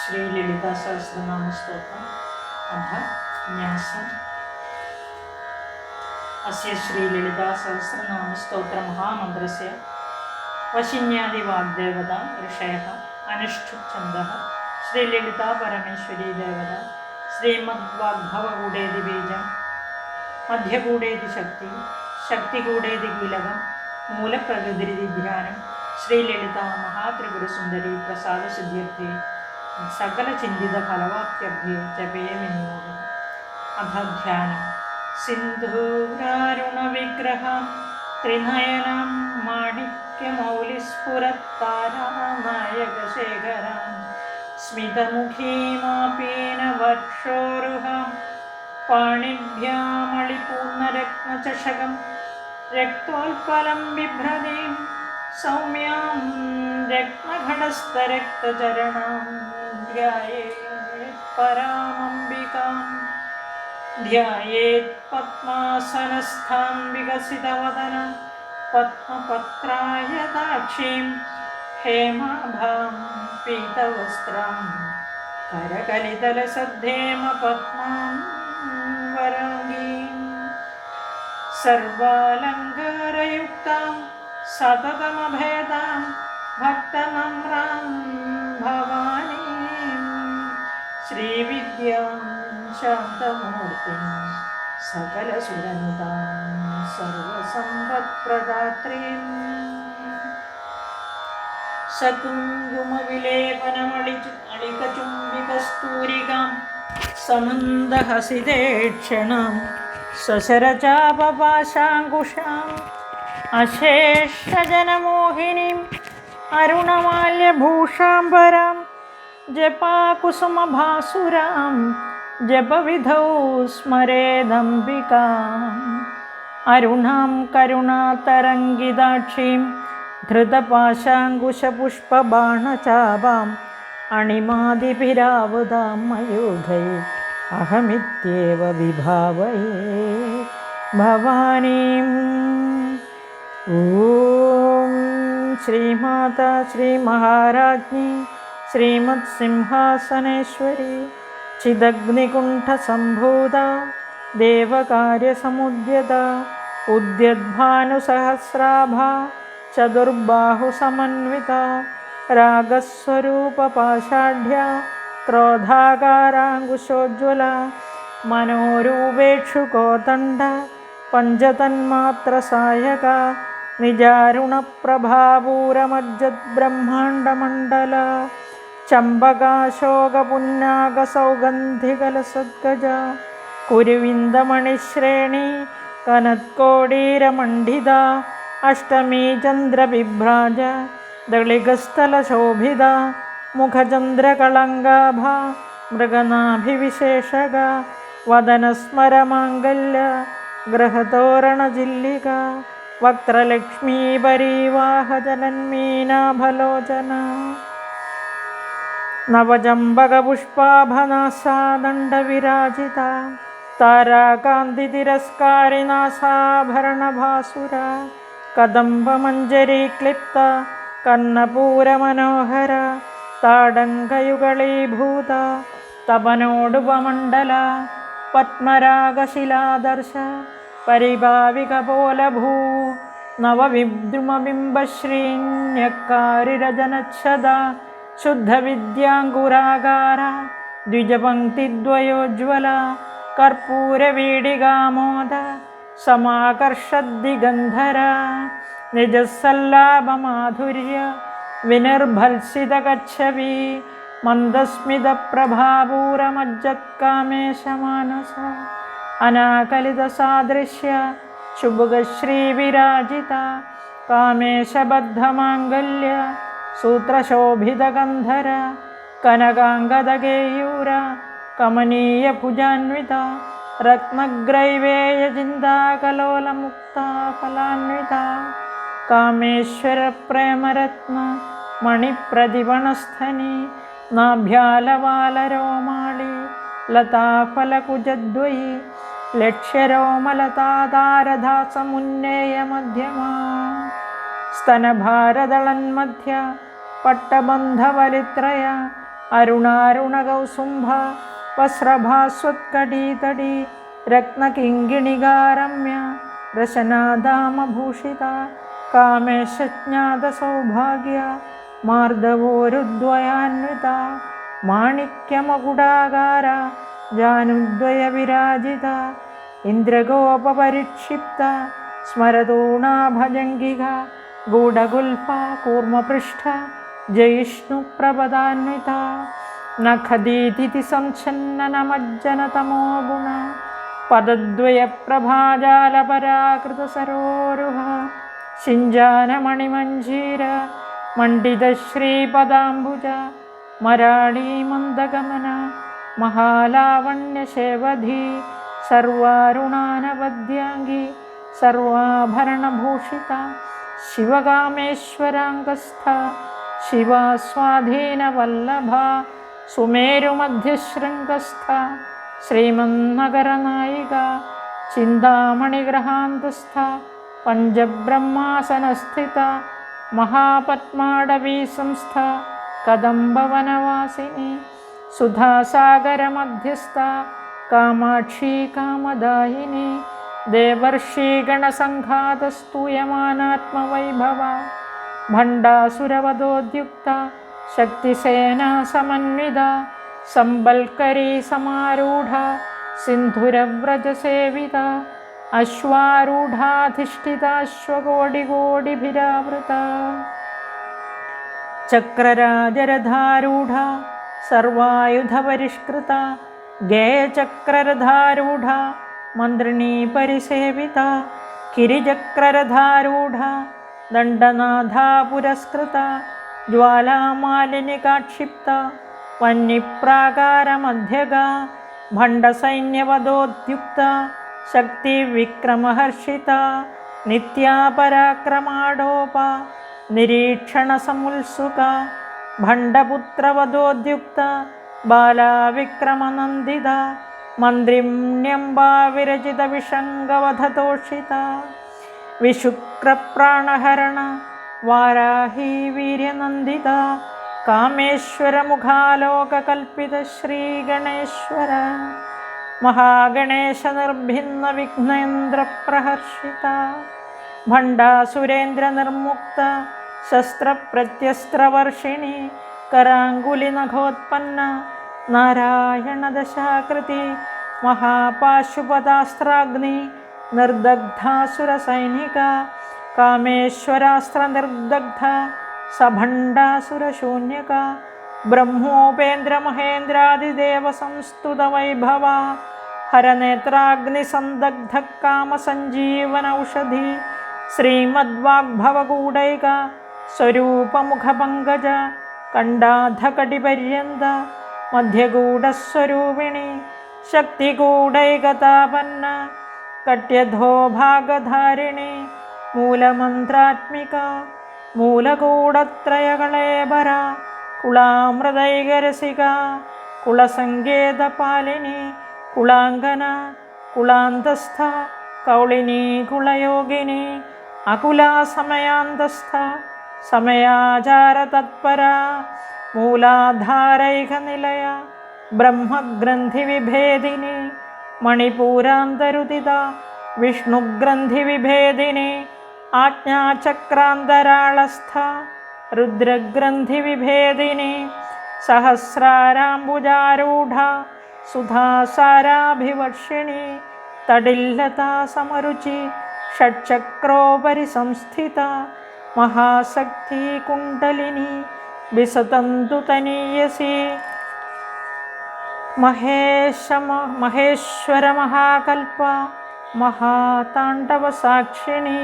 श्री ललिता सहस्रनाम स्तोत्रम् अथ न्यासम्। अस्य श्री ललिता सहस्रनाम स्तोत्र महामन्त्रस्य वशिन्यादि वाग्देवता ऋषयः अनुष्ठुप् छन्दः श्री ललिता परमेश्वरी देवता श्रीमद्वाग्भवगूढेति बीजं मध्यगूढेति शक्ति शक्तिगूढेति कीलकं मूलप्रकृतिरिति ध्यानं श्री ललिता महात्रिपुरसुन्दरी प्रसादसिद्ध्यर्थे सकलचिन्तितफलवाप्त्यर्थे जपे विनियोगः। अथ ध्यानं सिन्धूरारुणविग्रहं त्रिनयनं माणिक्यमौलिस्फुरत्तारानायकशेखरां स्मितमुखीमापीनवर्षोरुहां पाणिभ्यामलिपूर्णरत्नचषकं रक्तोत्पलं बिभ्रतीं सौम्यां रत्नघटस्थरक्तचरणां ध्यायेत् परामम्बिकां ध्यायेत् पद्मासनस्थां विकसितवदनां पद्मपत्रायताक्षीं हेमाभां पीतवस्त्रां करकलितलसद्धेमपद्मां वराङ्गीं सर्वालङ्कारयुक्तां सततमभेदां भक्तनम्रां भवानीं श्रीविद्यां शान्तमूर्तिं सकलसुरनुतां सर्वसम्पत्प्रदात्रीं सकुङ्कुमविलेपनमलिकचुम्बिकस्तूरिकां समन्दहसितेक्षणां सशरचापपाशाङ्कुशाम् अशेषजनमोहिनीम् अरुणमाल्यभूषाम्बरां जपाकुसुमभासुरां जपविधौ स्मरेदम्बिकाम् अरुणां करुणातरङ्गिताक्षीं धृतपाशाङ्कुशपुष्पबाणचापाम् अणिमादिभिरावुदां मयूखै अहमित्येव विभावये भवानीम्। ॐ श्रीमाता श्रीमहाराज्ञी श्रीमत्सिंहासनेश्वरी चिदग्निकुण्ठसम्भूता देवकार्यसमुद्यता उद्यद्भानुसहस्राभा चतुर्बाहुसमन्विता रागस्वरूपपाषाढ्या क्रोधाकाराङ्कुशोज्ज्वला मनोरूपेक्षुकोदण्ड पञ्चतन्मात्रसायका निजारुणप्रभापूरमज्जद्ब्रह्माण्डमण्डला चम्पकाशोकपुन्नागसौगन्धिकलसद्गजा कुरुविन्दमणिश्रेणी कनत्कोडीरमण्डिता अष्टमी चन्द्रबिभ्राज दलिगस्थलशोभिता मुखचन्द्रकलङ्गाभा मृगनाभिविशेषगा वदनस्मरमाङ्गल्य गृहतोरणजिल्लिका वक्त्रलक्ष्मीपरीवाहजनन्मीनाभलोचना नवजम्बकपुष्पाभनासा दण्डविराजिता ताराकान्तितिरस्कारिनासाभरणभासुरा कदम्बमञ्जरीक्लिप्ता कर्णपूरमनोहरा ताडङ्गयुगलीभूता तपनोडुपमण्डला पद्मरागशिलादर्श परिभाविकपोलभू नवविद्रुमबिम्बश्रीन्यक्कारिरजनच्छदा शुद्धविद्याङ्कुरागारा द्विजपङ्क्तिद्वयोज्ज्वला कर्पूरवीडिकामोद समाकर्षद्दिगन्धरा निजसल्लाभमाधुर्य विनिर्भल्सितगच्छवि मन्दस्मितप्रभापूरमज्जत्कामेशमानसा अनाकलितसादृश्य शुभगश्रीविराजिता कामेशबद्धमाङ्गल्य सूत्रशोभितगन्धर कनकाङ्गदगेयूरा कमनीयभुजान्विता रत्नग्रैवेयचिन्ताकलोलमुक्ता फलान्विता कामेश्वरप्रेमरत्न मणिप्रदिवणस्थनी नाभ्यालवालरोमाळी लताफलकुजद्वयी लक्ष्यरोमलतातारधासमुन्नेयमध्यमा स्तनभारदळन्मध्य पट्टबन्धवलित्रया അരുണാരുണകൗസുംഭ വസ്ത്രഭാസ്വത്കടീതടീ രത്നകിങ്കിണികാരമ്യ രശനാദാമഭൂഷിത കാമേശജ്ഞാതസൗഭാഗ്യ മാർദ്ദവോരുദ്വയാന്വിത മാണിക്യമകുടാകാര ജാനുദ്വയവിരാജിത ഇന്ദ്രഗോപപരിക്ഷിപ്ത സ്മരതൂണാഭജംഗിക ഗൂഢഗുൽഫ കൂർമ്മപൃഷ്ഠ ജയിഷ്ണുപ്രപദാന്വിത നഖദീതിഥി സംഛന്നനമജ്ജനതമോ ഗുണ പദദ്വയപ്രഭാജാലപരാകൃതസരോരുഹ ശിഞ്ചാനമണിമഞ്ജീര മണ്ഡിതശ്രീപദാംബുജ മരാളീമന്ദഗമന മഹാലാവണ്യശേവധി സർവാരുണാനവദ്യാംഗി സർവാഭരണഭൂഷിത ശിവകാമേശ്വരാംഗസ്ഥ ശിവാസ്വാധീനവല്ലഭ സുമേരുമധ്യശൃംഗസ്ഥ ശ്രീമന്നഗരനായിക ചിന്താമണിഗ്രഹാന്തസ്ഥ പഞ്ചബ്രഹ്മാസനസ്ഥിത മഹാപത്മാടവീ സംസ്ഥ കദംബവനവാസിനി സുധാസാഗരമധ്യസ്ഥ കാമാക്ഷി കാമദായിനി ദേവർഷീഗണസംഘാതസ്തൂയമാനാത്മവൈഭവ ഭണ്ഡാസുരവധോദ്യുക്ത ശക്തിസേനാ സമന്വിത സംബൽക്കരീ സമാരൂഢ സിന്ധുരവ്രജസേവിത അശ്വാരൂഢാധിഷ്ഠിതാശ്വകോടികോടിഭിരാവൃത ചക്രരാജരഥാരൂഢ സർവായുധപരിഷ്കൃത ഗേയചക്രരഥാരൂഢ മന്ത്രിണീ പരിസേവിത കിരിചക്രരഥാരൂഢ ദണ്ഡനാഥാ പുരസ്കൃത ജ്വാലാമാലിനികാക്ഷിപ്ത വന്യപ്രാകാരമധ്യഗ ഭണ്ഡസൈന്യവധോദ്യുക്ത ശക്തിവിക്രമഹർഷിത നിത്യാപരാക്രമാടോപ നിരീക്ഷണസമുത്സുക ഭണ്ഡപുത്രവധോദ്യുക്ത ബാലാവിക്രമനന്ദിത മന്ത്രിമ്യംബാവിരചിതവിഷംഗവധതോഷിത വിശുക്രപ്രാണഹരണ വാരാഹി വീര്യനന്ദിത കാമേശ്വരമുഖാലോകകൽപ്പിത ശ്രീഗണേശ്വര മഹാഗണേശനിർഭിന്ന വിഘ്നേന്ദ്രപ്രഹർഷിത ഭണ്ഡാസുരേന്ദ്രനിർമുക്ത ശസ്ത്രപ്രത്യസ്ത്രവർഷിണി കരാങ്കുലിനഖോത്പന്ന നാരായണദശാകൃതി മഹാപാശുപതാസ്ത്രാഗ്നി നിർദഗ്ധാസുരസൈനിക കാമേശ്വരാസ്ത്രനിർദഗ്ധ സഭണ്ഡാസുരശൂന്യക ബ്രഹ്മോപേന്ദ്രമഹേന്ദ്രാദിദേവസംസ്തുതവൈഭവ ഹരനേത്രാഗ്നിസന്ദഗ്ധ കാമസഞ്ജീവനൌഷധി ശ്രീമദ്വാഗ്ഭവഗൂഢൈക സ്വരൂപമുഖപങ്കജ കണ്ഡാധകടിപര്യന്ത മധ്യഗൂഢസ്വരൂപിണി ശക്തിഗൂഢൈകതാപന്ന കട്യധോഭാഗധാരിണി മൂലമന്ത്രാത്മിക മൂലകൂടത്രയകളേബര കുളാമൃതൈകരസിക കുളസങ്കേതപാലിനി കുളാങ്കന കുളാന്തസ്ഥ കൗളിനി കുളയോഗിനി അകുലാസമയാന്തസ്ഥ സമയാചാരതത്പര മൂലാധാരൈകനിലയ ബ്രഹ്മഗ്രന്ഥിവിഭേദിനി മണിപൂരാന്തരുദിത വിഷ്ണുഗ്രന്ഥിവിഭേദിനി ആജ്ഞാചക്രാന്തരാളസ്ഥ രുദ്രഗ്രന്ഥിവിഭേദിനി സഹസ്രാരാംബുജാരൂഢ സുധാസാരാഭിവർഷിണി തടില്ലതാ സമരുചി ഷഡ്ചക്രോപരി സംസ്ഥിത മഹാശക്തി കുണ്ടലിനി വിസതന്തു തനീയസി മഹേശ്വര മഹാകൽപ മഹാതാണ്ഡവസാക്ഷിണി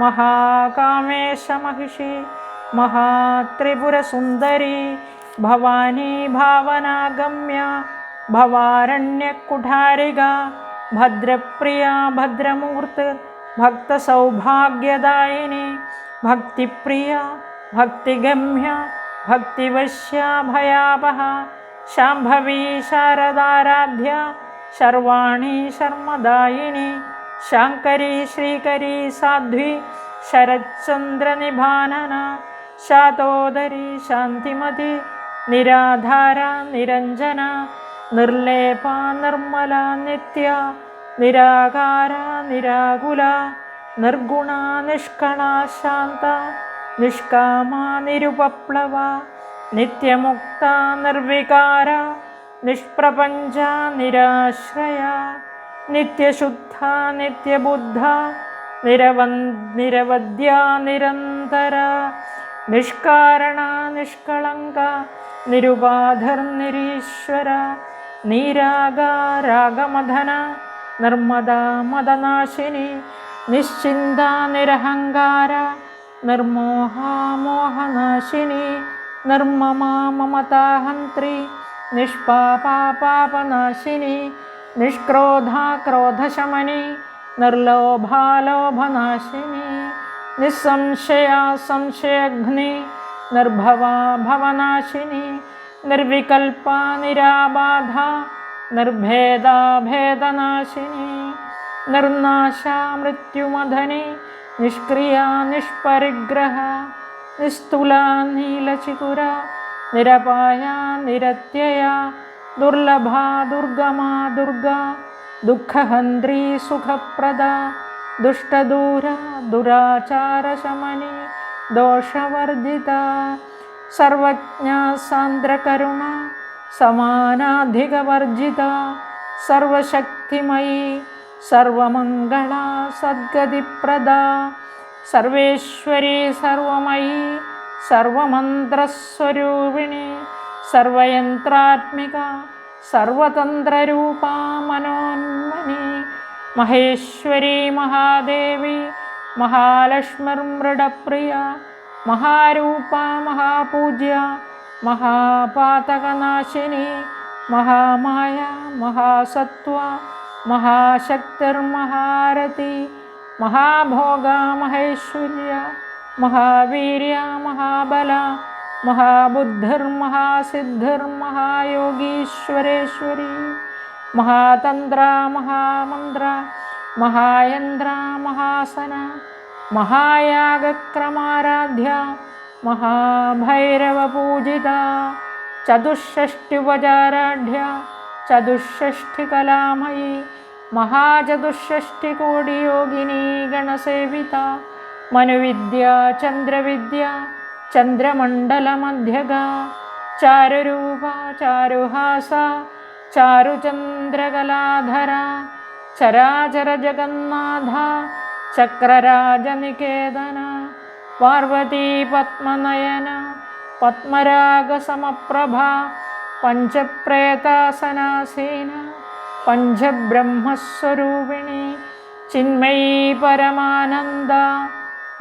മഹാകാമേശമഹിഷി മഹാത്രിപുരസുന്ദരി ഭവാനി ഭാവനാഗമ്യ ഭവാരണ്യകുഠാരിക ഭദ്രപ്രിയ ഭദ്രമൂർത്തി ഭക്തസൗഭാഗ്യദായിനി ഭക്തിപ്രിയ ഭക്തിഗമ്യ ഭക്തിവശ്യ ഭയാപഹ ശാംഭവി ശാരദാരാധ്യ ശർവാണി ശർമ്മദായിനി ശാങ്കരി ശ്രീകരി സാധ്വി ശരച്ചന്ദ്രനിഭാനന ശാതോദരി ശാന്തിമതി നിരാധാര നിരഞ്ജന നിർലേപ നിർമ്മല നിത്യ നിരാകാര നിരാകുല നിർഗുണ നിഷ്കള ശാന്ത നിഷ്കാമ നിരുപപ്ലവ നിത്യമുക്ത നിർവികാര നിഷ്പ്രപഞ്ച നിരാശ്രയ നിത്യശുദ്ധ നിത്യബുദ്ധ നിരവധ്യ നിരന്തര നിഷ്കാരണ നിഷ്കളങ്ക നിരുപാധിർനിരീശ്വര നീരാഗാരാഗമധന നിർമ്മദാ മദനാശിനി നിശ്ചിന്ത നിരഹങ്കാര നിർമോഹ മോഹനാശിനി നിർമ്മമ മമതാഹന്ത്രി നിഷ്പാപാ പാപനാശിനി നിഷ്ക്രോധ ക്രോധശമനി നിർലോഭാ ലോഭനാശിനി നിസ്സംശയ സംശയഘ്നി നിർഭവാ ഭവനാശിനി നിർവികൽപ നിരാബാധ നിർഭേദ ഭേദനാശിനി നിർനാശ മൃത്യുമധനി നിഷ്ക്രിയ നിഷ്പരിഗ്രഹ നിസ്തുല നീലചികുര നിരപായ നിരത്യയ ദുർലഭ ദുർഗമ ദുർഗ ദുഃഖഹന്ത്രി സുഖപ്രദ ദുഷ്ടദൂര ദുരാചാരശമനി ദോഷവർജിത സർവജ്ഞ സാന്ദ്രകരുണ സമാനാധികവർജിത സർവശക്തിമയി സർവമംഗള സദ്ഗതിപ്രദ സർവേശ്വരി സർവമയി സർവമന്ത്രസ്വരൂപിണി സർവയന്ത്രാത്മിക സർവതന്ത്രരൂപാ മനോന്മനി മഹേശ്വരി മഹാദേവി മഹാലക്ഷ്മിർമൃഡപ്രിയ മഹാരൂപ മഹാപൂജ്യ മഹാപാതകനാശിനി മഹാമായ മഹാസത്വ മഹാശക്തിർമഹാരതി മഹാഭോഗ മഹേശ്വര്യ മഹാവീര്യ മഹാബല മഹാബുദ്ധിർമഹാസിദ്ധിർമഹായോഗീശ്വരേശ്വരി മഹാതന്ത്ര മഹാമന്ത്ര മഹായന്ത്ര മഹാസന മഹായാഗക്രമാരാധ്യ മഹാഭൈരവപൂജിത ചതുഷ്ഷഷ്ട്യുപചാരാഢ്യ ചതുഷ്ഷഷ്ടികലാമയി മഹാചതുഷ്ഷഷ്ടികോടിയോഗിനി ഗണസേവിത മനുവിദ്യ ചന്ദ്രവിദ്യ ചന്ദ്രമണ്ഡലമധ്യഗ ചാരുരൂപ ചാരുഹാസ ചാരുചന്ദ്രകലാധര ചരാചര ജഗന്നാഥ ചക്രരാജനികേതന പാർവതീ പത്മനയന പത്മരാഗസമപ്രഭ പഞ്ചപ്രേതാസനാസീന പഞ്ചബ്രഹ്മസ്വരൂപിണി ചിന്മയീ പരമാനന്ദ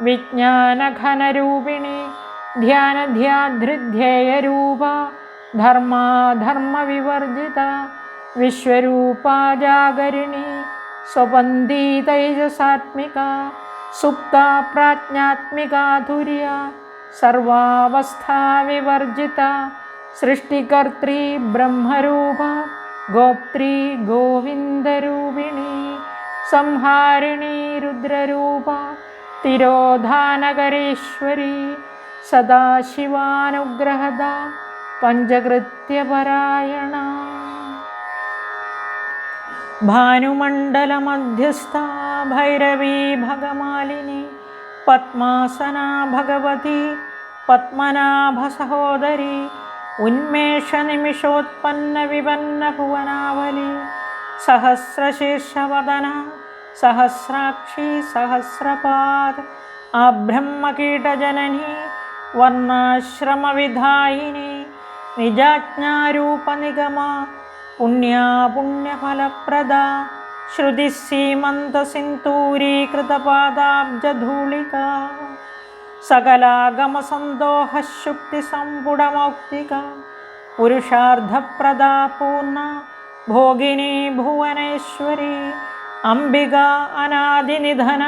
വിജ്ഞാനഘനരൂപിണി ധ്യാനധ്യാധൃധ്യേയരൂപ ധർമാധർമ്മവിവർജിത വിശ്വരൂപാജാഗരിണി സ്വപന്ദീ തൈജസാത്മിക സുപ്ത പ്രാജ്ഞാത്മികാധുര്യ സർവാവസ്ഥാവിവർജിത സൃഷ്ടികർत्री ബ്രഹ്മരൂപ ഗോപ്ത്രീ ഗോവിന്ദരൂപിണി സംഹാരിണി രുദ്രരൂപ തിരോധാനകരീശ്വരി സദാശിവാനുഗ്രഹദ പഞ്ചകൃത്യപരായണ ഭാനുമണ്ഡലമധ്യസ്ഥ ഭൈരവീ ഭഗമാലിനി പത്മാസന ഭഗവതി പത്മനാഭസഹോദരി ഉന്മേഷനിമിഷോത്പന്ന വിപന്ന ഭുവനാവലി സഹസ്രശീർഷവദന സഹസ്രാക്ഷി സഹസ്രപാദ ആബ്രഹ്മകീടജനനി വർണ്ണാശ്രമവിധായിനി നിജാജ്ഞാരൂപനിഗമ പുണ്യാ പുണ്യഫലപ്രദ ശ്രുതിസീമന്തസിന്ദൂരീകൃതപാദാബ്ജധൂളിക സകലാഗമസന്തോഹശുക്തിസമ്പുടമൗക്തിക പുരുഷാർത്ഥപ്രദാ പൂർണ്ണ ഭോഗിനി ഭുവനേശ്വരി അംബിക അനാദിനിധന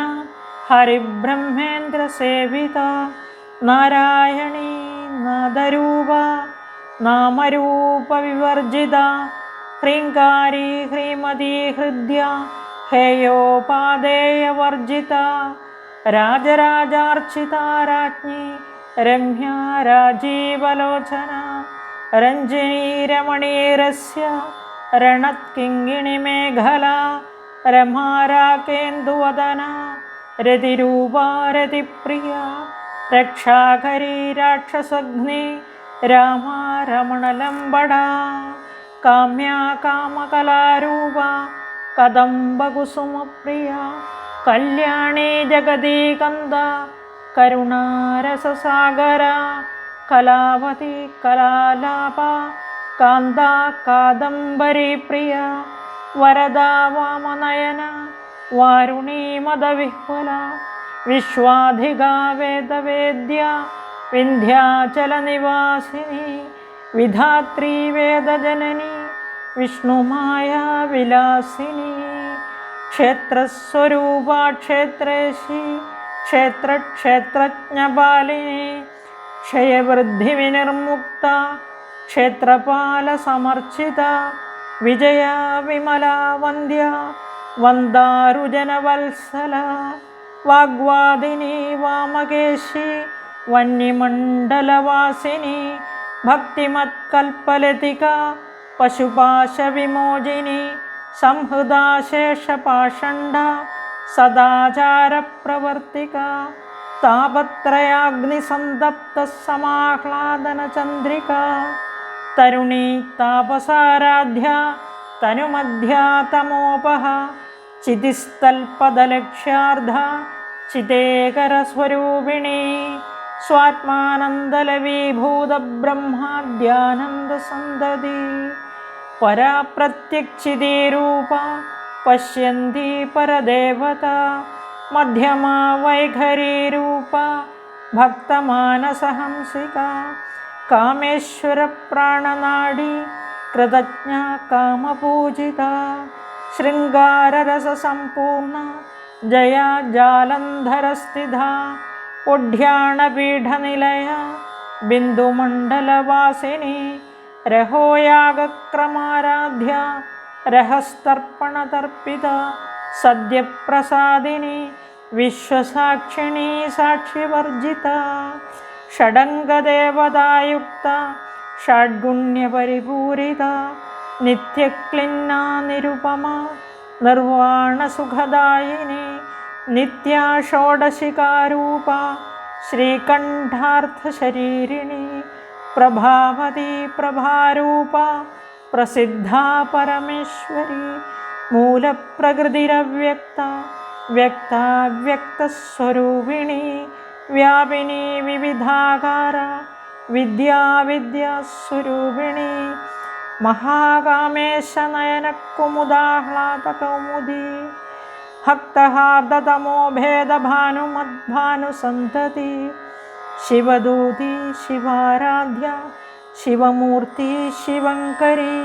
ഹരിബ്രഹ്മേന്ദ്രസേവിത നാരായണീ നാദരൂപ നാമരൂപവിവർജിത ഹ്രീങ്കാരി ഹ്രീമതി ഹൃദ്യ ഹേയോപാദേയവർജിത രാജരാജാർച്ചിത രാജ്ഞി രമ്യ രാജീവലോചന रञ्जिनीरमणीरस्य रणत्किङ्गिणिमेखला रमाराकेन्दुवदना रतिरूपा रतिप्रिया रक्षाकरी राक्षसघ्नि रामा रमणलम्बडा काम्या कामकलारूपा कदम्बकुसुमप्रिया कल्याणी जगदीकन्दा करुणारससागरा कलावती कलालापा कान्ता कादम्बरी प्रिया वरदा वामनयना वारुणी मदविह्वला विश्वाधिगा वेदवेद्या विन्ध्याचलनिवासिनी विधात्री वेदजननी विष्णुमाया विलासिनी क्षेत्रस्वरूपा क्षेत्रेशी क्षेत्रक्षेत्रज्ञपालिनी क्षयवृद्धिविनिर्मुक्ता क्षेत्रपालसमर्चिता विजया विमला वन्द्या वन्दारुजनवत्सला वाग्वादिनी वामकेशी वह्निमण्डलवासिनी भक्तिमत्कल्पलतिका पशुपाशविमोचिनी संहृदा शेषपाषण्डा सदाचारप्रवर्तिका तापत्रयाग्निसन्तप्तसमाह्लादनचन्द्रिका तरुणी तापसाराध्या तनुमध्या तमोपः चितिस्तल्पदलक्ष्यार्धा चितेकरस्वरूपिणी स्वात्मानन्दलवीभूतब्रह्माद्यानन्दसन्दती परा प्रत्यक्षितीरूपा पश्यन्ती परदेवता मध्यमा वैखरीरूपा भक्तमानसहंसिका कामेश्वरप्राणनाडी कृतज्ञा कामपूजिता शृङ्गाररससम्पूर्णा जया जालन्धरस्थिता उढ्याणपीठनिलया बिन्दुमण्डलवासिनी रहोयागक्रमाराध्या रहस्तर्पणतर्पिता सद्यप्रसादिनी विश्वसाक्षिणी साक्षिवर्जिता षडङ्गदेवतायुक्ता षड्गुण्यपरिपूरिता नित्यक्लिन्ना निरुपमा निर्वाणसुखदायिनी नित्या षोडशिकारूपा श्रीकण्ठार्थशरीरिणी प्रभावती प्रभारूपा प्रसिद्धा परमेश्वरी मूलप्रकृतिरव्यक्ता व्यक्ता व्यक्तस्वरूपिणी व्यापिनी विविधाकारा विद्या विद्यास्वरूपिणी महाकामेशनयनकुमुदाह्लादकौमुदी भक्तहार्दतमो भेदभानुमद्भानुसन्तति शिवदूती शिवाराध्या शिवमूर्ति शिवङ्करी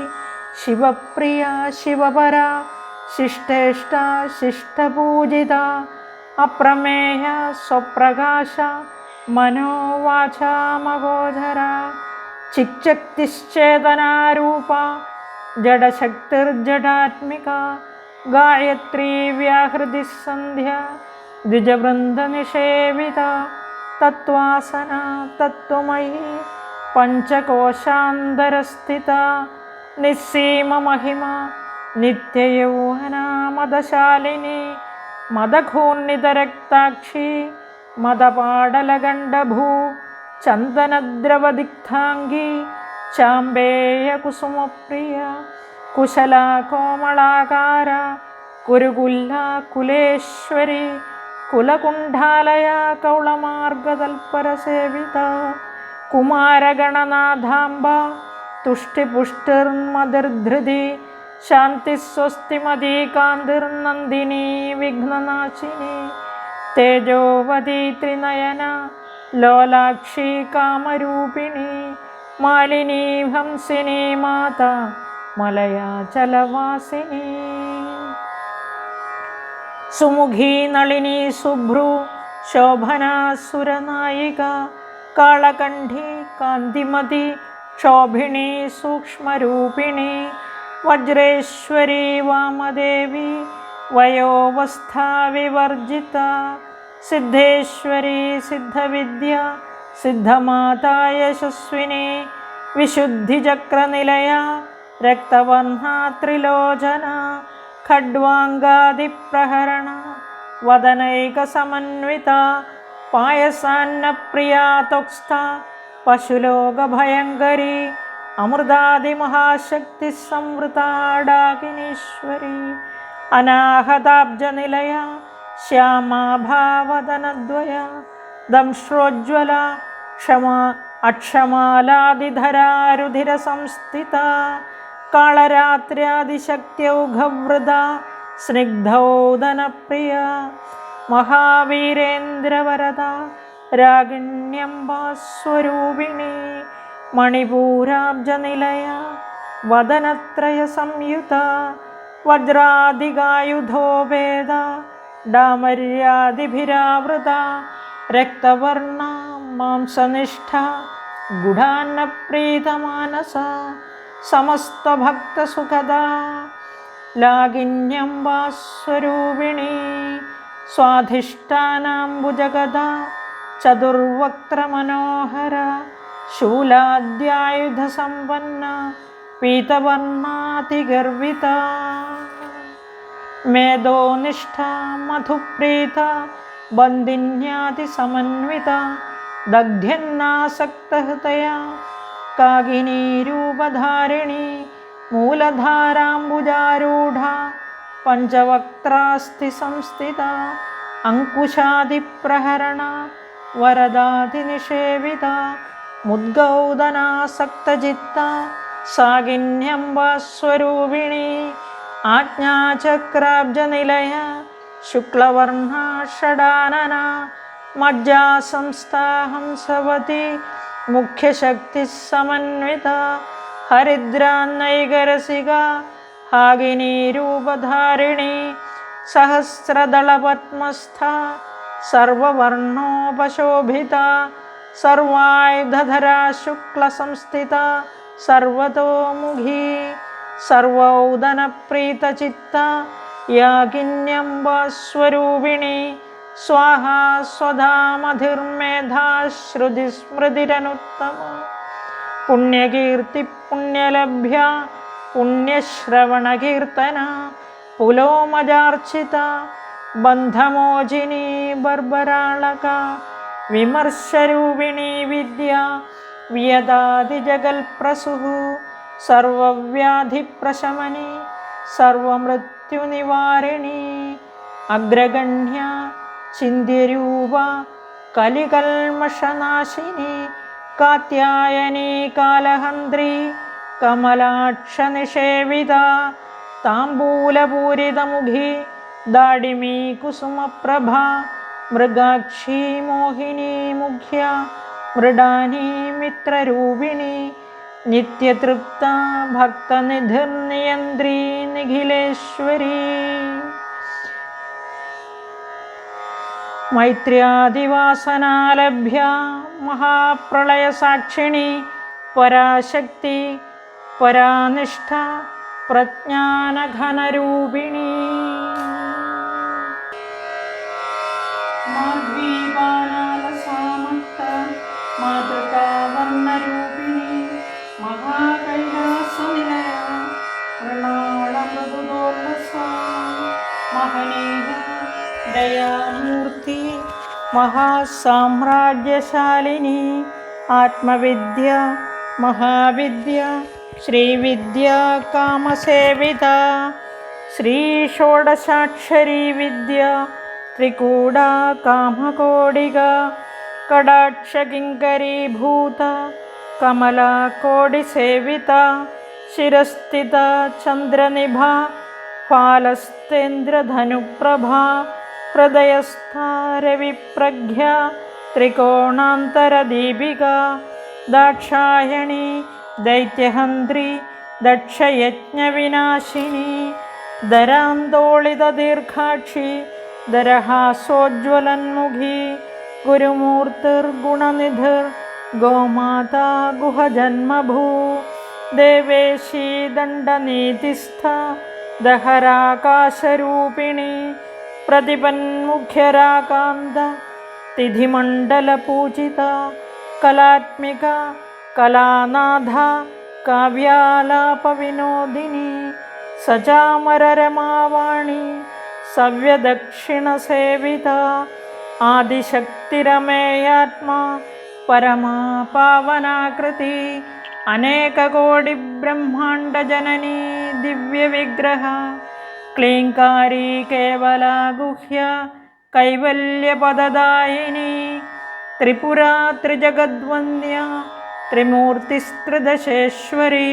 शिवप्रिया शिवपरा शिष्टेष्टा शिष्टपूजिता अप्रमेया स्वप्रकाशा मनोवाचा मगोधरा चिच्चक्तिश्चेतनारूपा जडशक्तिर्जडात्मिका गायत्री व्याहृतिः सन्ध्या द्विजवृन्दनिषेविता तत्त्वासना तत्त्वमयी पञ्चकोशान्तरस्थिता निस्सीममहिमा नित्ययौवना मदशालिनी मदघूर्णितरक्ताक्षी मदपाडलगण्डभू चन्दनद्रवदिग्धाङ्गी चाम्बेयकुसुमप्रिया कुशला कोमलाकारा कुरुकुल्ला कुलेश्वरी कुलकुण्डालया कौळमार्गतल्परसेविता कुमारगणनाथाम्बा तुष्टिपुष्टिर्मतिर्धृति शान्तिस्वस्तिमती कान्तिर्नन्दिनी विघ्ननाशिनी तेजोवती त्रिनयना लोलाक्षी कामरूपिणी मालिनी हंसिनी माता मलयाचलवासिनी सुमुखी नलिनी शुभ्रू शोभना सुरनायिका कालकण्ठी कान्तिमती क्षोभिणी सूक्ष्मरूपिणी वज्रेश्वरी वामदेवी वयोवस्था विवर्जिता सिद्धेश्वरी सिद्धविद्या सिद्धमाता यशस्विनी വിശുദ്ധിചക്രനിലയ രക്തവർണ്ണ ത്രിലോചന ഖഡ്വാംഗാദിപ്രഹരണ വദനൈകസമന്വിത പായസാന്നപ്രിയാ ത്വക്സ്ഥ പശുലോകഭയങ്കരി അമൃതാദിമഹാശക്തി സംവൃതാടാകിനീശ്വരി അനാഹതാബ്ജനിലയ ശ്യാമാഭാവദനദ്വയ ദംശ്രോജ്വല ക്ഷമാ അക്ഷമാലാദിധരാരുധിര സംസ്ഥിത കാളരാത്ര്യാദിശക്ത്യൗഘവൃത സ്നിഗ്ധൗദനപ്രിയ മഹാവീരേന്ദ്രവരദ രാഗിണ്യംബാസ്വരൂപിണി മണിപൂരാബ്ജനിലയ വദനത്രയ സംയുത വജ്രാധികായുധോ വേദ ഡാമര്യാദിഭിരാവൃത രക്തവർണ മാംസനിഷ്ഠ ഗുഢാന്നപ്രീതമാനസ സമസ്തഭക്തസുഖദ ലാകിന്യംബാസ്വരൂപിണി സ്വാധിഷ്ഠാനാംബുജഗദ ചതുർവക്ത്രമനോഹര ശൂലാദ്യായുധസമ്പന്ന പീതവർണാതിഗർവിത മേധോനിഷ്ഠ മധുപ്രീത ബന്ദിന്യാതിസമന്വിത ദഗ്ധ്യന്നാസക്തഹൃദയ കാകിനീരൂപധാരിണി മൂലധാരാംബുജാരൂഢ പഞ്ചവക്ത്രാസ്തി സംസ്ഥിത അങ്കുശാദിപ്രഹരണ വരദാതിനിഷേവിത മുദ്ഗൗദനാസക്തചിത്ത സാകിന്യംബാസ്വരൂപിണി ആജ്ഞാചക്രാബ്ജനിലയ ശുക്ലവർണ ഷഡാനന മജ്ജാസംസ്ഥാഹംസവതി മുഖ്യശക്തിസമന്വിത ഹരിദ്രാന്നൈകരസിക ഹാഗിനീരൂപധാരിണി സഹസ്രദളപത്മസ്ഥ സർവവർണോപശോഭിത സർവായുധധരാ ശുക്ലസംസ്ഥിത സർവതോമുഖി സർവൗദനപ്രീതചിത്ത യാകിന്യംബാസ്വരൂപിണി സ്വാഹാ സ്വധാമധിർമേധാ ശ്രുതിസ്മൃതിരനുത്തമ പുണ്യകീർത്തി പുണ്യലഭ്യ പുണ്യശ്രവണകീർത്തന പുലോമജാർച്ചിത ബന്ധമോചിനി ബർബരാളക വിമർശരൂപിണി വിദ്യ വിയദാദിജഗൽപ്രസുഃ സർവവ്യാധിപ്രശമനി സർവമൃത്യുനിവാരിണി അഗ്രഗണ്യ ചിന്ത്യരൂപ കലികൽമഷനാശിനി കാത്യായനി കാലഹന്ത്രി കമലാക്ഷനിഷേവിത താംബൂലപൂരിതമുഖി ദാഡിമീ കുസുമപ്രഭ മൃഗാക്ഷി മോഹിനി മുഖ്യ മൃഡാനി മിത്രരൂപിണി നിത്യതൃപ്ത ഭക്തനിധിർനിയന്ത്രി നിഖിലേശ്വരി മൈത്ര്യാദിവാസനാലഭ്യ മഹാപ്രളയസാക്ഷിണി പരാശക്തി പരാനിഷ്ഠ പ്രജ്ഞാനഘനരൂപിണി മാധ്വീപാലാലസാമത്ത മാതൃകാവർണ്ണരൂപിണി മഹാകൈലാസനിലയ മൃണാളമൃദുദോർലസ മഹനീയ ദയാമൂർത്തി മഹാസാമ്രാജ്യശാലിനി ആത്മവിദ്യ മഹാവിദ്യ ശ്രീവിദ്യ കാമസേവിത ശ്രീഷോഡശാക്ഷരീ വിദ്യ ത്രികൂട കാമകോടിക കടാക്ഷകിങ്കരീഭൂത കമലാകോടിസേവിത ശിരസ്ഥിത ചന്ദ്രനിഭ ഫാലസ്തേന്ദ്രധനുപ്രഭ ഹൃദയസ്ഥാ രവിപ്രജ്ഞ ത്രികോണാന്തരദീപിക ദാക്ഷായണി ദൈത്യഹന്ത്രി ദക്ഷയജ്ഞവിനാശിനി ദരാന്തോളിതദീർഘാക്ഷി ദരഹാസോജ്വലന്മുഖി ഗുരുമൂർത്തിർഗുണനിധിർ ഗോമാതാ ഗുഹജന്മഭൂ ദേവേശി ദണ്ഡനീതിസ്ഥ ദഹരാകാശരൂപിണി പ്രതിപന്മുഖ്യരാകാന്ത തിഥിമണ്ഡലപൂജിത കലാത്മിക കലാനാഥ കാവ്യാലാപവിനോദിനി സചാമരരമാവാണി സവ്യദക്ഷിണസേവിത ആദിശക്തിരമേയാത്മാ പരമാ പാവനാകൃതി അനേകകോടി ബ്രഹ്മാണ്ഡജനനീ ദിവ്യവിഗ്രഹ ക്ലീങ്കാരീ കേവലാ ഗുഹ്യ കൈവല്യപദദായിനി ത്രിപുരാ ത്രിജഗദ്വന്ദ്യ ത്രിമൂർത്തിസ്ത്രിദശേശ്വരി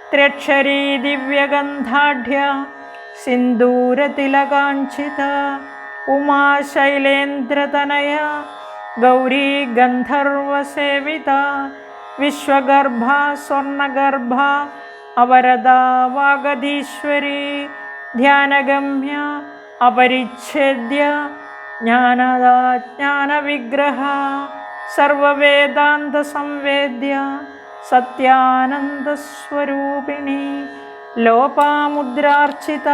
ത്ര്യക്ഷരീ ദിവ്യഗന്ധാഢ്യ സിന്ദൂരതിലകാഞ്ചിത ഉമാ ശൈലേന്ദ്രതനയ ഗൗരീ ഗന്ധർവസേവിത വിശ്വഗർഭ സ്വർണഗർഭ അവരദാ വാഗധീശ്വരി ധ്യാനഗമ്യ അപരിച്ഛേദ്യ ജ്ഞാനദാ ജ്ഞാനവിഗ്രഹ സർവവേദാന്ത സംവേദ്യ സത്യാനന്ദസ്വരൂപിണി ലോപാമുദ്രാർച്ചിത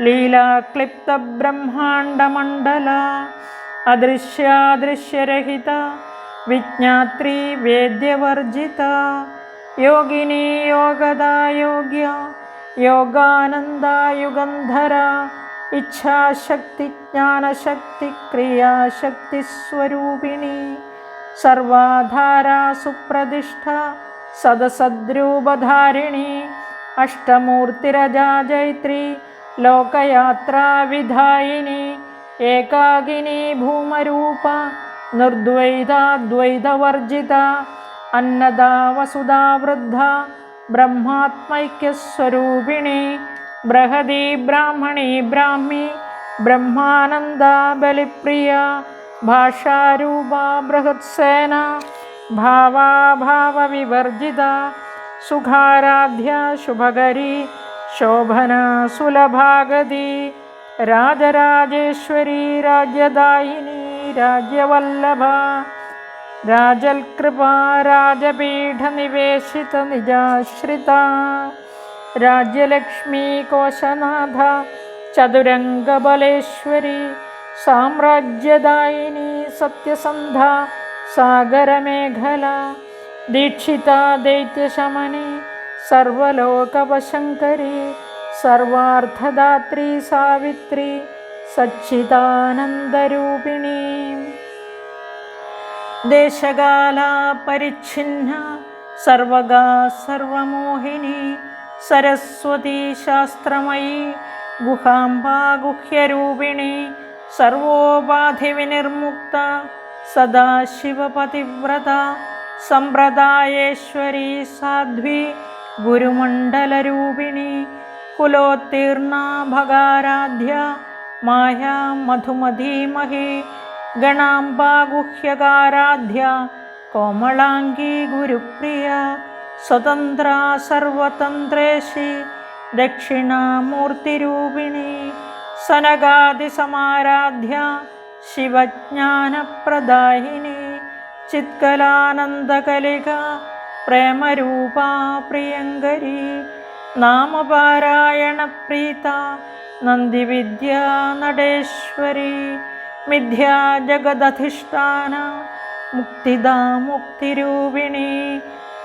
ലീലാക്ലിപ്ത ബ്രഹ്മാണ്ഡമണ്ഡല അദൃശ്യാദൃശ്യരഹിത വിജ്ഞാത്രി വേദ്യവർജിത യോഗിനി യോഗദാ യോഗ്യ യോഗാനന്ദായുഗന്ധര ഇച്ഛാശക്തി ജ്ഞാനശക്തി ക്രിയാശക്തി സ്വരൂപിണി സർവാധാരാ സുപ്രതിഷ്ഠ സദസദ്രൂപധാരിണി അഷ്ടമൂർത്തിരജാ ജൈത്രി ലോകയാത്രാ വിധായിനി ഏകാകിനി ഭൂമരൂപ നിർദ്വൈതാദ്വൈതവർജിത അന്നദാ വസുധാ വൃദ്ധ ബ്രഹ്മാത്മൈക്യസ്വരൂപിണി ബൃഹദീ ബ്രാഹ്മണീ ബ്രാഹ്മി ബ്രഹ്മാനന്ദ ബലിപ്രിയ ഭാഷാരൂപ ബൃഹത്സേന ഭാവാഭാവവിവർജിത സുഖാരാധ്യ ശുഭകരി ശോഭന സുലഭാഗതി രാജരാജേശ്വരി രാജ്യദായിനി രാജ്യവല്ലഭ രാജൽകൃപാ രാജപീഠനിവേശിത നിജാശ്രിത രാജ്യലക്ഷ്മീ കോശനാഥ ചതുരംഗബലേശ്വരി സാമ്രാജ്യദായിനി സത്യസന്ധ സാഗരമേഖല ദീക്ഷിത ദൈത്യശമനി സർവലോകവശങ്കരി സർവാർത്ഥദാത്രി സാവിത്രി സച്ചിദാനന്ദരൂപിണി ദേശകാല പരിച്ഛിന്ന സർവഗാ സർവമോഹിനി സരസ്വതി ശാസ്ത്രമയി ഗുഹാംബാ ഗുഹ്യരൂപിണി സർവോപാധിവിനിർമുക്ത സദാശിവപതിവ്രത സമ്പ്രദായേശ്വരി സാധ്വി ഗുരുമണ്ഡലരൂപിണി കുലോത്തീർണ ഭഗാരാധ്യ മായാ മധുമധീമഹി ഗണാംബാ ഗുഹ്യകാരാധ്യ കോമളാംഗീ ഗുരുപ്രിയ സ്വതന്ത്ര സർവതന്ത്രേശി ദക്ഷിണാമൂർത്തിരൂപിണി സനകാദിസമാരാധ്യ ശിവജ്ഞാനപ്രദായിനി ചിത്കലാനന്ദകലിക പ്രേമരൂപാ പ്രിയങ്കരി നാമപാരായണപ്രീത നന്ദിവിദ്യാ നടേശ്വരി മിഥ്യാ ജഗദധിഷ്ഠാന മുക്തിദാ മുക്തിരൂപിണി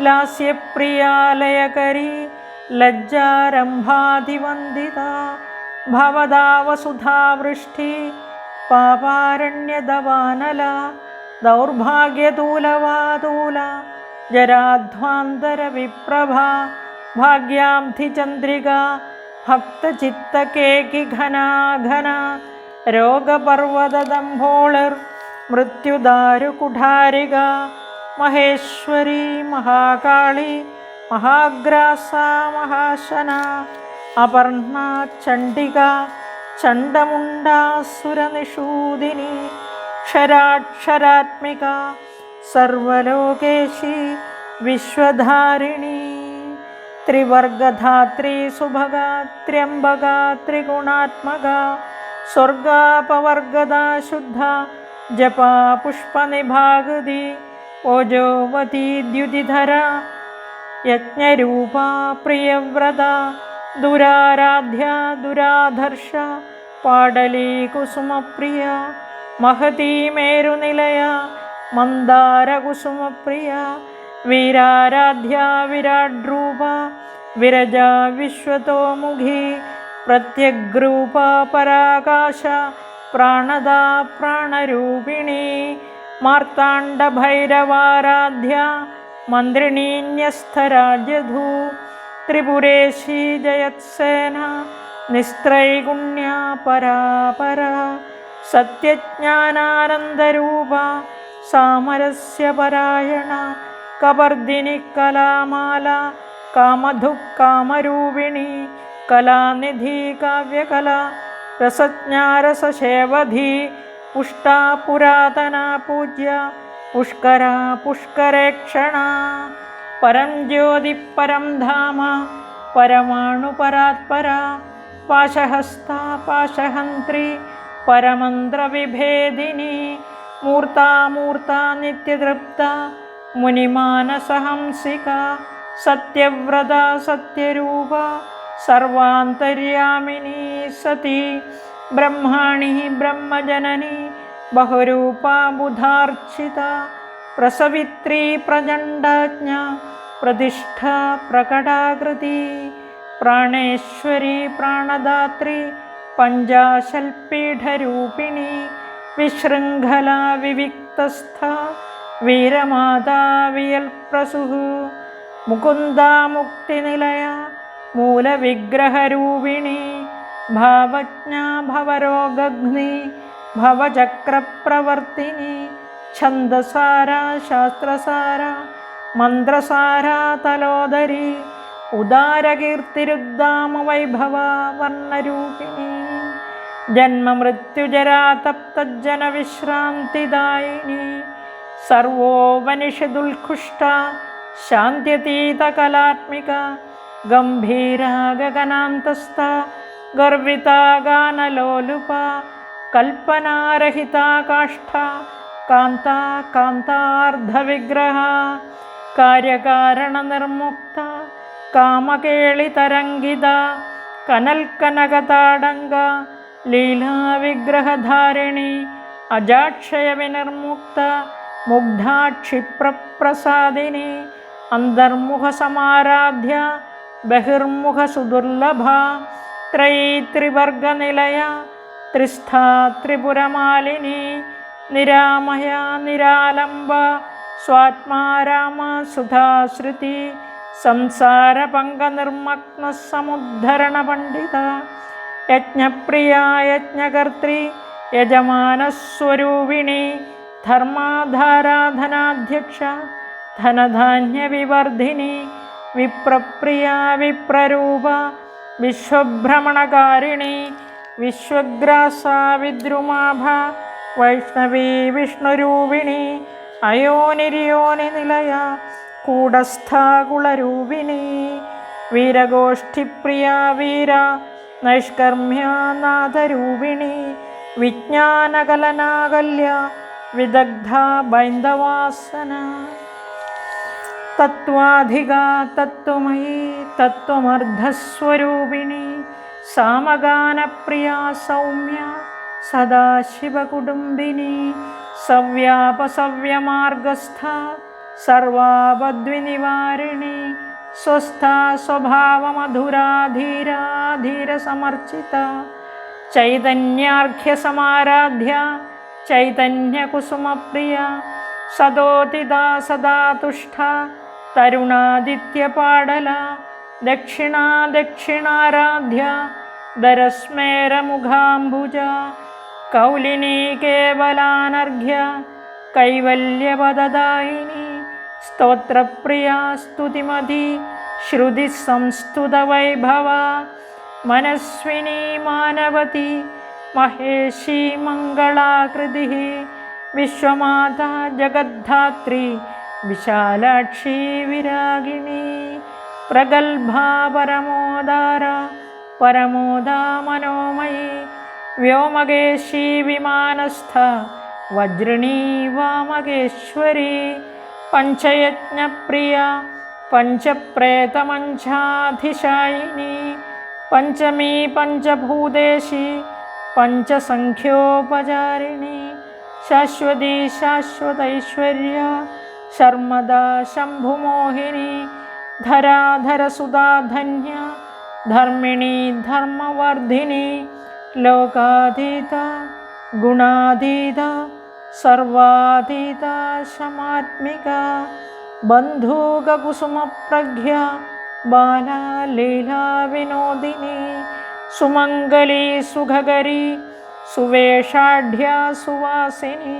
ലാസ്യപ്രിയാലയകരി ലജ്ജാരംഭാതിവന്ദിത ഭവദാ വസുധാവൃഷ്ടി പാപാരണ്യദവാനല ദൗർഭാഗ്യതൂലവാതൂല ജരാധ്വാന്തരവിപ്രഭ ഭാഗ്യാബ്ധിചന്ദ്രിക ഭക്തചിത്തകേകി ഘനാഘന രോഗപർവതദംഭോളിർ മൃത്യുദാരുകുഠാരിക മഹേശ്വരി മഹാകാളി മഹാഗ്രാസ മഹാശന അപർണ ചണ്ഡിക ചണ്ഡമുണ്ടാസുരനിഷൂദിനി ക്ഷരാക്ഷരാത്മിക സർവലോകേശി വിശ്വധാരിണി ത്രിവർഗധാത്രി സുഭഗ ത്ര്യംബക ത്രിഗുണാത്മക സ്വർഗാപവർഗദാ ശുദ്ധ ജപാ പുഷ്പനിഭാഗതി ഓജോവതി ദ്യുതിധര യജ്ഞരൂപാ പ്രിയവ്രത ദുരാരാധ്യ ദുരാധർഷ പാടലീ കുസുമപ്രിയ മഹതീ മേരുനിലയ മന്ദാരകുസുമപ്രിയ वीराराध्या विराड्रूपा विरजा विश्वतोमुखी प्रत्यग्रूपा पराकाश प्राणदा प्राणरूपिणी मार्ताण्डभैरवाराध्या मन्त्रिणीन्यस्थराज्यधू त्रिपुरेशी जयत्सेना निस्त्रैगुण्या परापरा सत्यज्ञानानन्दरूपा सामरस्य परायणा कपर्दिनी कलामाला कामधुक्कामरूपिणी कलानिधि काव्यकला रसज्ञा रससेवधी पुष्टा पुरातना पूज्या पुष्करा पुष्करेक्षणा परं ज्योति परं धाम परमाणुपरात्परा पाशहस्ता पाशहन्त्री परमन्त्रविभेदिनी मूर्ता मूर्ता नित्यतृप्ता मुनिमानसहंसिका सत्यव्रता सत्यरूपा सर्वान्तर्यामिनी सती ब्रह्माणि ब्रह्मजननी बहुरूपा बुधार्चिता प्रसवित्री प्रचण्डाज्ञा प्रतिष्ठा प्रकटाकृति प्राणेश्वरी प्राणदात्री पञ्चाशल्पीठरूपिणी विशृङ्खला विविक्तस्था वीरमाता वियल्प्रसूः मुकुन्दा मुक्तिनिलया मूलविग्रहरूपिणी भावज्ञा भवरोगघ्नी भवचक्रप्रवर्तिनी छन्दसारा शास्त्रसारा मन्त्रसारा तलोदरी उदारकीर्तिरुद्दामवैभवा वर्णरूपिणी जन्ममृत्युजरा तप्तज्जनविश्रान्तिदायिनी सर्वोपनिषदुल्कुष्टा शान्त्यतीतकलात्मिका गम्भीरा गगनान्तस्था गर्विता गानलोलुपा कल्पनारहिता काष्ठा कान्ता कान्तार्धविग्रहा कार्यकारणनिर्मुक्ता कामकेलितरङ्गिता कनल्कनकताडङ्गा लीलाविग्रहधारिणी अजाक्षयविनिर्मुक्ता मुग्धा क्षिप्रप्रसादिनी अन्तर्मुखसमाराध्या बहिर्मुखसुदुर्लभा त्रयीत्रिवर्गनिलया त्रिस्था त्रिपुरमालिनी निरामया निरालम्बा स्वात्मा रामा सुधाश्रुति संसारपङ्गनिर्मग्नः समुद्धरणपण्डिता यज्ञप्रिया यज्ञकर्त्री यजमानस्वरूपिणी धर्माधाराधनाध्यक्षा धनधान्यविवर्धिनी विप्रप्रिया विप्ररूपा विश्वभ्रमणकारिणी विश्वग्रासा विद्रुमाभा वैष्णवी विष्णुरूपिणी अयोनिर्योनिनिलया कूटस्था कुलरूपिणी वीरगोष्ठिप्रिया वीरा नैष्कर्म्या नाथरूपिणी विज्ञानकलनाकल्या विदग्धा बैन्दवासना तत्त्वाधिका तत्त्वमयी तत्त्वमर्धस्वरूपिणी सामगानप्रिया सौम्या सदाशिवकुटुम्बिनी सव्यापसव्यमार्गस्था सर्वापद्विनिवारिणी स्वस्था स्वभावमधुरा धीरा धीरसमर्चिता चैतन्यार्घ्यसमाराध्या चैतन्यकुसुमप्रिया सदोतिदा सदा तुष्टा तरुणादित्यपाडला दक्षिणा दक्षिणाराध्या दरस्मेरमुखाम्बुजा कौलिनी केवलानर्घ्या कैवल्यपददायिनी स्तोत्रप्रिया स्तुतिमती श्रुतिसंस्तुतवैभवा मनस्विनी मानवती महेशी मङ्गलाकृतिः विश्वमाता जगद्धात्री विशालाक्षी विरागिणी प्रगल्भा परमोदारा परमोदा मनोमयी व्योमकेशी विमानस्था वज्रिणी वामकेश्वरी पञ्चयज्ञप्रिया पञ्चप्रेतमञ्चाधिशायिनी पञ्चमी पञ्चभूतेशी पञ्चसङ्ख्योपचारिणी शाश्वती शाश्वतैश्वर्या ശർമ്മദാ ശംഭുമോഹിനി ധരാധരസുധാ ധന്യ ധർമ്മിണി ധർമ്മവർദ്ധിനി ലോകാതീത ഗുണാതീത സർവാതീത ശമാത്മിക ബന്ധൂകകുസുമപ്രജ്ഞ ബാലാ ലീലാ വിനോദിനി സുമംഗലി സുഖകരി സുവേഷാഢ്യ സുവാസിനി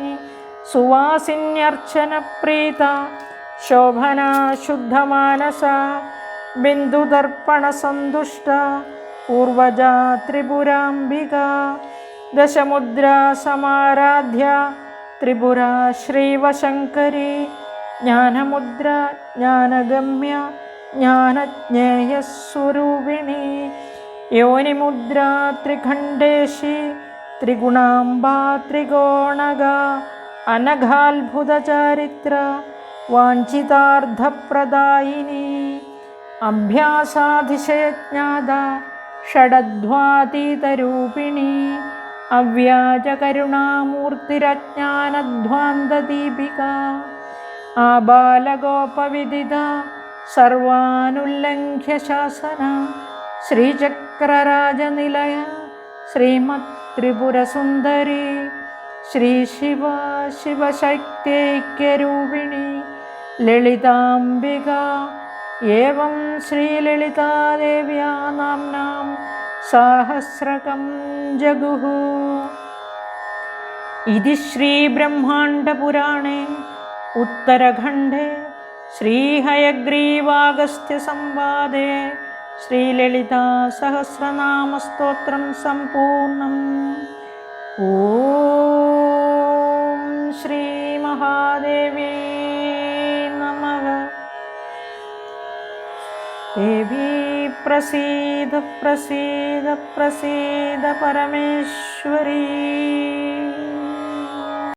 സുവാസിന്യർച്ചനപ്രീത ശോഭന ശുദ്ധമാനസ ബിന്ദുദർപ്പണസന്തുഷ്ട പൂർവജാ ത്രിപുരാംബിക ദശമുദ്രാ സമാരാധ്യ ത്രിപുര ശ്രീവശങ്കരി ജ്ഞാനമുദ്ര ജ്ഞാനഗമ്യ ജ്ഞാനജ്ഞേയസ്വരൂപിണി യോനിമുദ്ര ത്രിഖണ്ഡേശി ത്രിഗുണാംബാ ത്രികോണഗ അനഘാത്ഭുതചാരിത്ര വാഞ്ചിതാർത്ഥപ്രദായിനി അഭ്യാസാതിശയജ്ഞാത ഷഡധ്വാതീതരൂപിണി അവ്യാജകരുണാമൂർത്തിരജ്ഞാനധ്വാന്തദീപിക ആബാലഗോപവിദിത സർവാനുല്ലംഘ്യ ശാസന ശ്രീചക്രരാജനിലയ ശ്രീമത് ത്രിപുരസുന്ദരി ശ്രീ ശിവ ശിവശക്തൈക്യരൂപിണി ലളിതാംബിക ഏവം ശ്രീലളിതാദേവ്യാ നാംനാം സഹസ്രകം ജഗുഃ. ഇതി ശ്രീബ്രഹ്മാണ്ഡപുരാണേ ഉത്തരഖണ്ഡേ ശ്രീഹയഗ്രീവാഗസ്ത്യസംവാദേ ശ്രീലളിതാ സഹസ്രനാമസ്തോത്രം സമ്പൂർണം. ഓം ശ്രീ മഹാദേവി നമഃ. ദേവി പ്രസീദ പ്രസീദ പ്രസീദ പരമേശ്വരി.